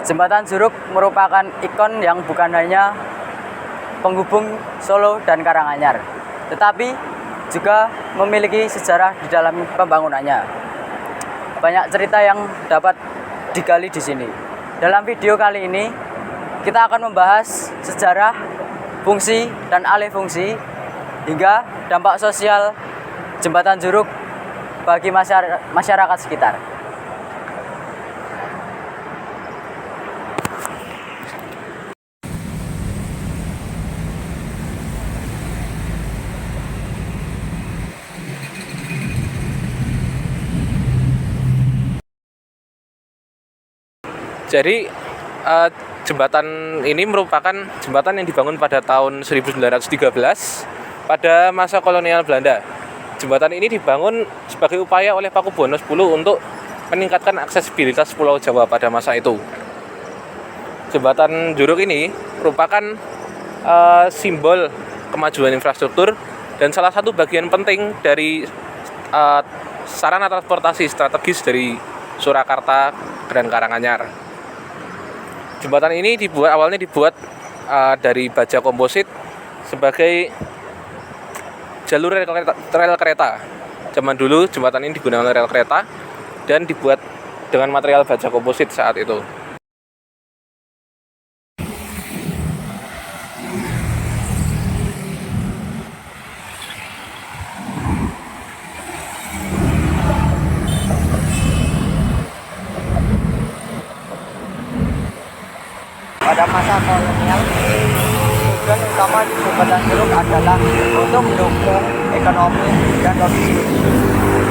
Jembatan Juruk merupakan ikon yang bukan hanya penghubung Solo dan Karanganyar, tetapi juga memiliki sejarah di dalam pembangunannya. Banyak cerita yang dapat digali di sini. Dalam video kali ini, kita akan membahas sejarah, fungsi, dan alih fungsi, hingga dampak sosial Jembatan Juruk bagi masyarakat sekitar. Jadi jembatan ini merupakan jembatan yang dibangun pada tahun 1913 pada masa kolonial Belanda. Jembatan ini dibangun sebagai upaya oleh Pakubuwono X untuk meningkatkan aksesibilitas Pulau Jawa pada masa itu. Jembatan Juruk ini merupakan simbol kemajuan infrastruktur dan salah satu bagian penting dari sarana transportasi strategis dari Surakarta dan Karanganyar. Jembatan ini awalnya dibuat dari baja komposit sebagai jalur rel kereta. Zaman dulu jembatan ini digunakan rel kereta dan dibuat dengan material baja komposit saat itu. Pada masa kolonial, tujuan utama di Jembatan Juruk adalah untuk mendukung ekonomi dan logistik.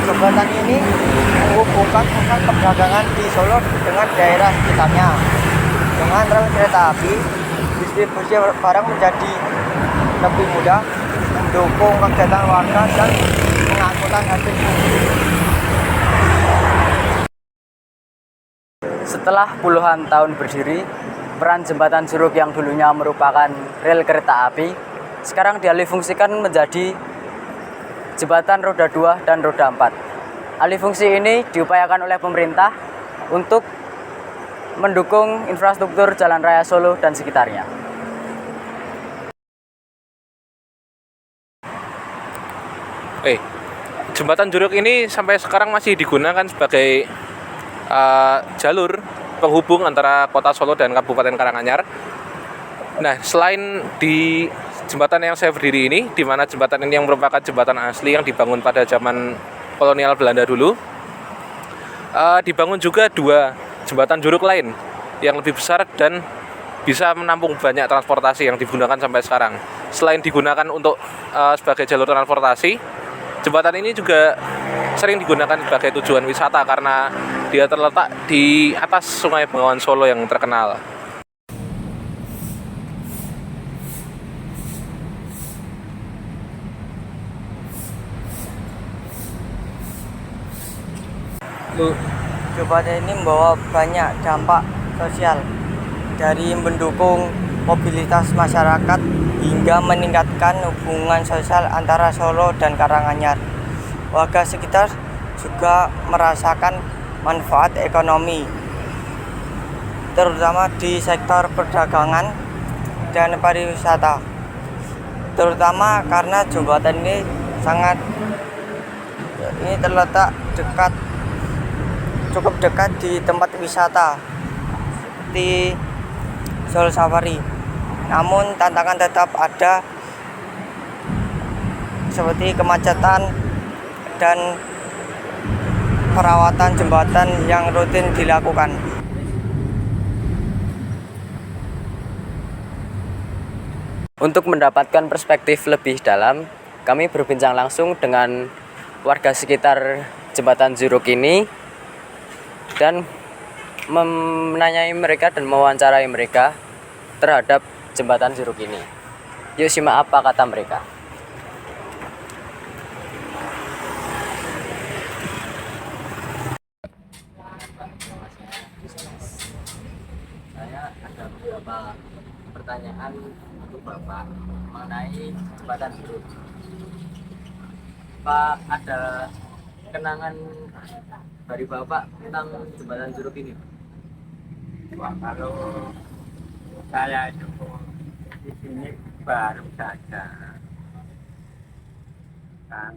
Jembatan ini menghubungkan pusat perdagangan di Solo dengan daerah sekitarnya. Dengan rel kereta api, distribusi barang menjadi lebih mudah, mendukung kegiatan warga dan pengangkutan hasil bumi. Setelah puluhan tahun berdiri, peran Jembatan Juruk yang dulunya merupakan rel kereta api, sekarang dialihfungsikan menjadi jembatan roda 2 dan roda 4. Alih fungsi ini diupayakan oleh pemerintah untuk mendukung infrastruktur Jalan Raya Solo dan sekitarnya. Jembatan Juruk ini sampai sekarang masih digunakan sebagai jalur penghubung antara kota Solo dan Kabupaten Karanganyar. Nah, selain di jembatan yang saya berdiri ini, di mana jembatan ini yang merupakan jembatan asli yang dibangun pada zaman kolonial Belanda dulu, dibangun juga dua jembatan Juruk lain yang lebih besar dan bisa menampung banyak transportasi yang digunakan sampai sekarang. Selain digunakan untuk sebagai jalur transportasi, jembatan ini juga sering digunakan sebagai tujuan wisata karena dia terletak di atas Sungai Bengawan Solo yang terkenal. Jembatan ini membawa banyak dampak sosial, dari mendukung mobilitas masyarakat hingga meningkatkan hubungan sosial antara Solo dan Karanganyar. Warga sekitar juga merasakan manfaat ekonomi, terutama di sektor perdagangan dan pariwisata, terutama karena jembatan ini terletak cukup dekat di tempat wisata seperti Solo Safari. Namun tantangan tetap ada, seperti kemacetan dan perawatan jembatan yang rutin dilakukan. Untuk mendapatkan perspektif lebih dalam, kami berbincang langsung dengan warga sekitar Jembatan Juruk ini dan menanyai mereka dan mewawancarai mereka terhadap Jembatan Juruk ini. Yuk simak apa kata mereka. Saya ada beberapa pertanyaan untuk Bapak mengenai Jembatan Juruk. Pak, ada kenangan dari Bapak tentang Jembatan Juruk ini? Wah, kalau saya itu di sini baru saja kan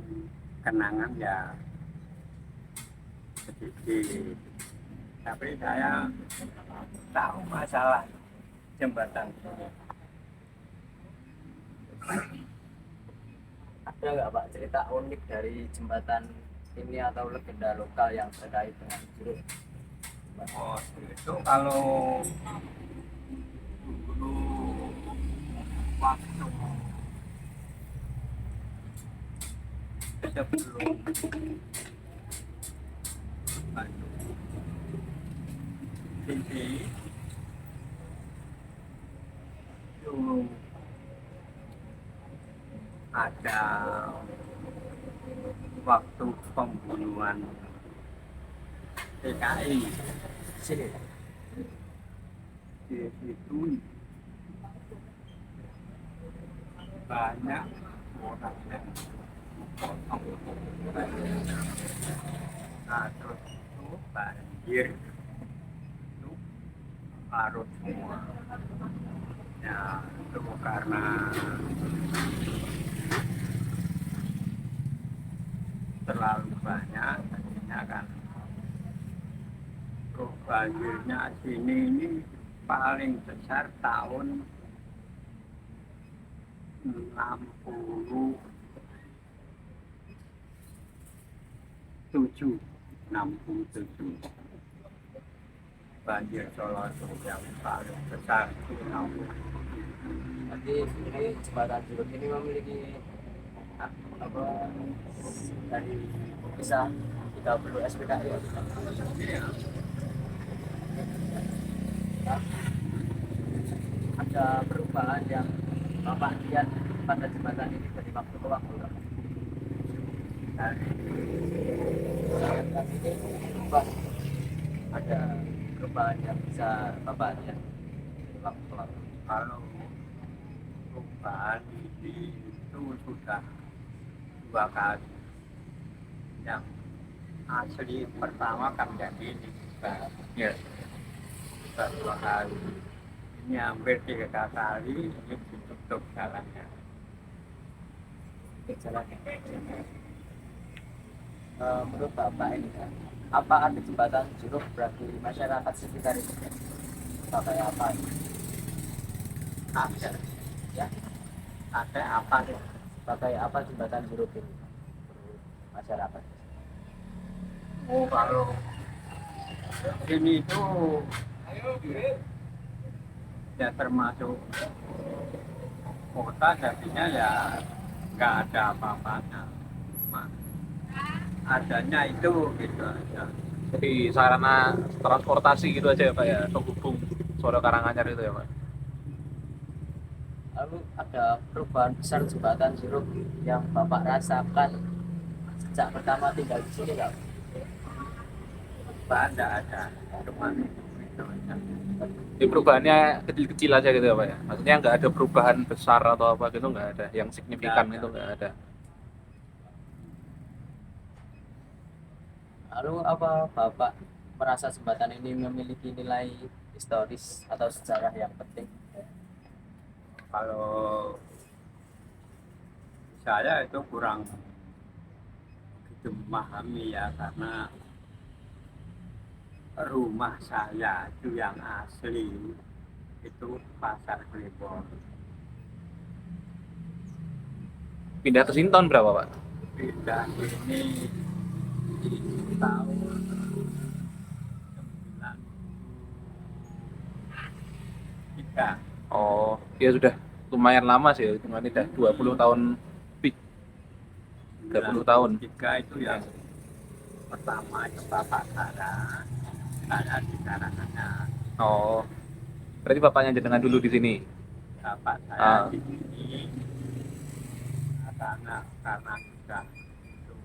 kenangan ya sedikit. Tapi saya tahu masalah jembatan ini. Ada nggak Pak cerita unik dari jembatan ini atau legenda lokal yang terkait dengan Jeruk? Oh, itu kalau dulu waktu sebelum TV dulu ada waktu pembunuhan PKI Sini. di situ banyak orang yang potong, nah terus itu banjir itu larut semua ya itu karena terlalu banyak jadinya kan terus banjirnya sini ini paling besar tahun 67 banjir Solo itu yang paling besar itu 67. Nanti ini jembatan Jeruk ini memiliki apa dari kisah 30 SPKI ya? Iya. Ada perubahan yang Bapak lihat pada jembatan ini dari waktu ke waktu Pak? Dari Jembatan ini berubah, ada perubahan yang bisa Bapak lihat dari waktu ke waktu. kalau perubahan ini itu sudah 2 kali. Yang asli pertama kan jadi ini Ya. sudah 2 kali. Ini hampir 3 kali ini ditutup jalannya. Jalannya. Menurut Bapak ini kan, apa arti jembatan Jeruk bagi masyarakat sekitar itu? Pakai apa? Ada, Ya, ada apa sih? pakai apa jembatan Jeruk ini menurut masyarakat? Oh, kalau ini itu ya termasuk kota jadinya ya nggak ada apa-apanya. Cuma adanya itu gitu aja. Jadi sarana transportasi gitu aja ya Pak ya, penghubung Solo Karanganyar itu ya Pak. Lalu ada perubahan besar jembatan Jeruk yang Bapak rasakan sejak pertama tinggal di sini nggak? Ada cuma itu aja. Jadi perubahannya kecil-kecil aja gitu ya Pak ya. Maksudnya nggak ada perubahan besar atau apa gitu, nggak ada yang signifikan Nggak ada. itu nggak ada. Lalu apa Bapak merasa jembatan ini memiliki nilai historis atau sejarah yang penting? Kalau saya itu kurang begitu memahami ya karena rumah saya itu yang asli itu Pasar Klebon. Pindah ke sini tahun berapa Pak? Pindah ini di tahun 93. Oh, ya sudah lumayan lama sih, hitungannya udah 20 tahun lebih. 30 tahun. 93 itu yang pertama itu Bapak saya di Karanganyar. Oh, berarti bapaknya jenengan dulu di sini. Bapak Ah. saya di sini karena sudah itu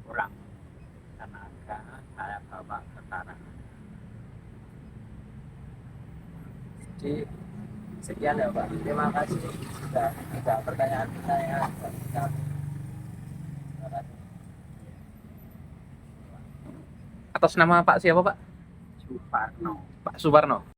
kurang tenaga saya bawa ke Karanganyar. Jadi sekian ya Pak, terima kasih sudah ada pertanyaan-pertanyaan. Terima kasih. Atas nama Pak siapa Pak? Suparno. Pak Suparno.